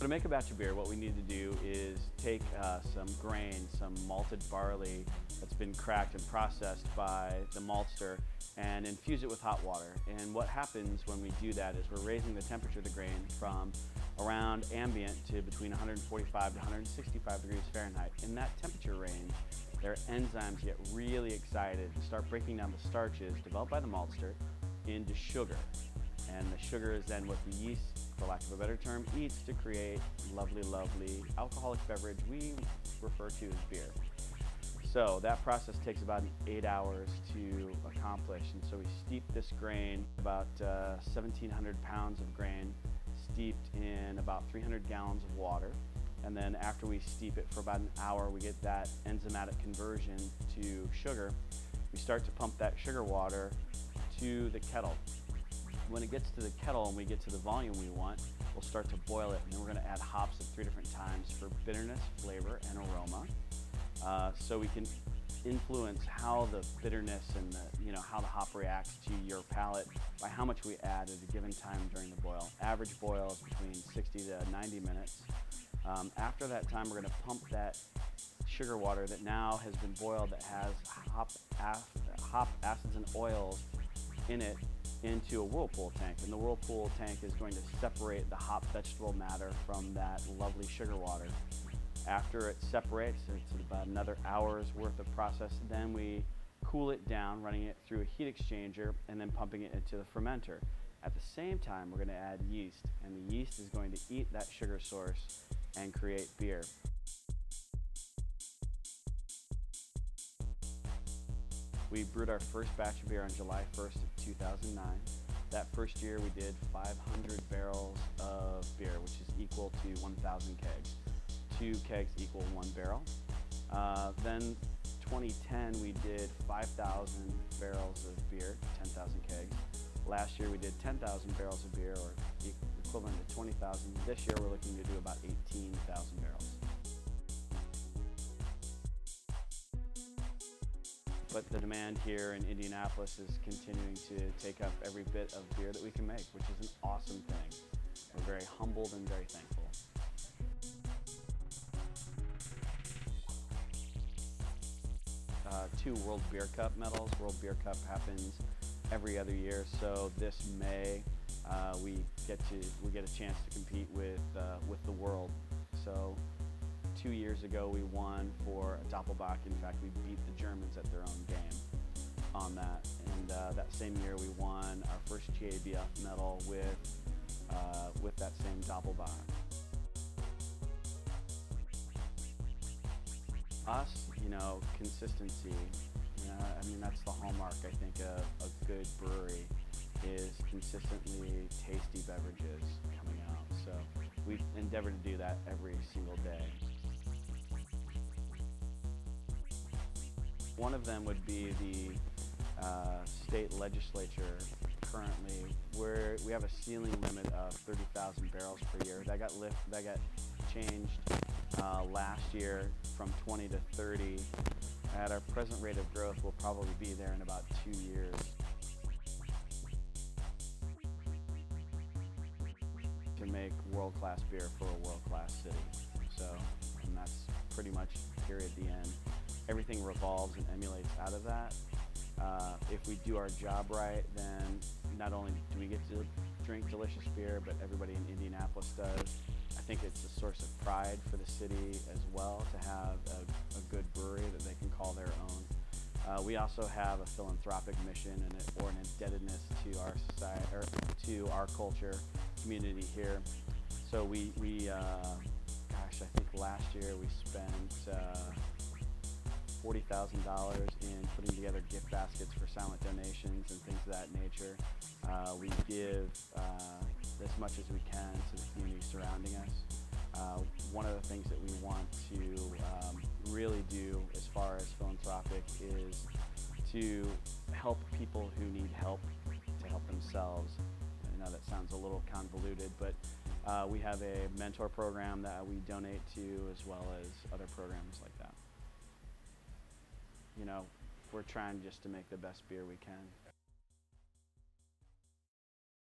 So to make a batch of beer, what we need to do is take some grain, some malted barley that's been cracked and processed by the maltster, and infuse it with hot water. And what happens when we do that is we're raising the temperature of the grain from around ambient to between 145 to 165 degrees Fahrenheit. In that temperature range, their enzymes get really excited and start breaking down the starches developed by the maltster into sugar. And the sugar is then what the yeast, for lack of a better term, eats to create lovely, lovely alcoholic beverage we refer to as beer. So that process takes about 8 hours to accomplish, and so we steep this grain, about 1,700 pounds of grain, steeped in about 300 gallons of water. And then after we steep it for about an hour, we get that enzymatic conversion to sugar. We start to pump that sugar water to the kettle. When it gets to the kettle and we get to the volume we want, we'll start to boil it, and then we're going to add hops at 3 different times for bitterness, flavor, and aroma. So we can influence how the bitterness and how the hop reacts to your palate by how much we add at a given time during the boil. Average boil is between 60 to 90 minutes. After that time, we're going to pump that sugar water that now has been boiled, that has hop acids and oils in it, into a whirlpool tank. And the whirlpool tank is going to separate the hop vegetable matter from that lovely sugar water. After it separates, it's about another hour's worth of process. Then we cool it down, running it through a heat exchanger and then pumping it into the fermenter. At the same time, we're going to add yeast, and the yeast is going to eat that sugar source and create beer. We brewed our first batch of beer on July 1st of 2009. That first year we did 500 barrels of beer, which is equal to 1,000 kegs. 2 kegs equal 1 barrel. Then 2010 we did 5,000 barrels of beer, 10,000 kegs. Last year we did 10,000 barrels of beer, or equivalent to 20,000. This year we're looking to do about 18,000 barrels. But the demand here in Indianapolis is continuing to take up every bit of beer that we can make, which is an awesome thing. We're very humbled and very thankful. 2 World Beer Cup medals. World Beer Cup happens every other year, so this May we get a chance to compete with the world. So 2 years ago we won for a Doppelbock. In fact, we beat the Germans at their own game on that. And that same year we won our first GABF medal with that same Doppelbock. Us, consistency. I mean, that's the hallmark, I think, of a good brewery, is consistently tasty beverages coming out. So we endeavor to do that every single day. One of them would be the state legislature currently, where we have a ceiling limit of 30,000 barrels per year. That got changed last year from 20 to 30. At our present rate of growth, we'll probably be there in about 2 years. To make world-class beer for a world-class city. So, and that's pretty much period, the end. Everything revolves and emulates out of that. If we do our job right, then not only do we get to drink delicious beer, but everybody in Indianapolis does. I think it's a source of pride for the city as well to have a good brewery that they can call their own. We also have a philanthropic mission or an indebtedness to our society, or to our culture, community here. So gosh, I think last year we spent $40,000 in putting together gift baskets for silent donations and things of that nature. We give as much as we can to the community surrounding us. One of the things that we want to really do as far as philanthropic is to help people who need help to help themselves. I know that sounds a little convoluted, but we have a mentor program that we donate to, as well as other programs like that. We're trying just to make the best beer we can.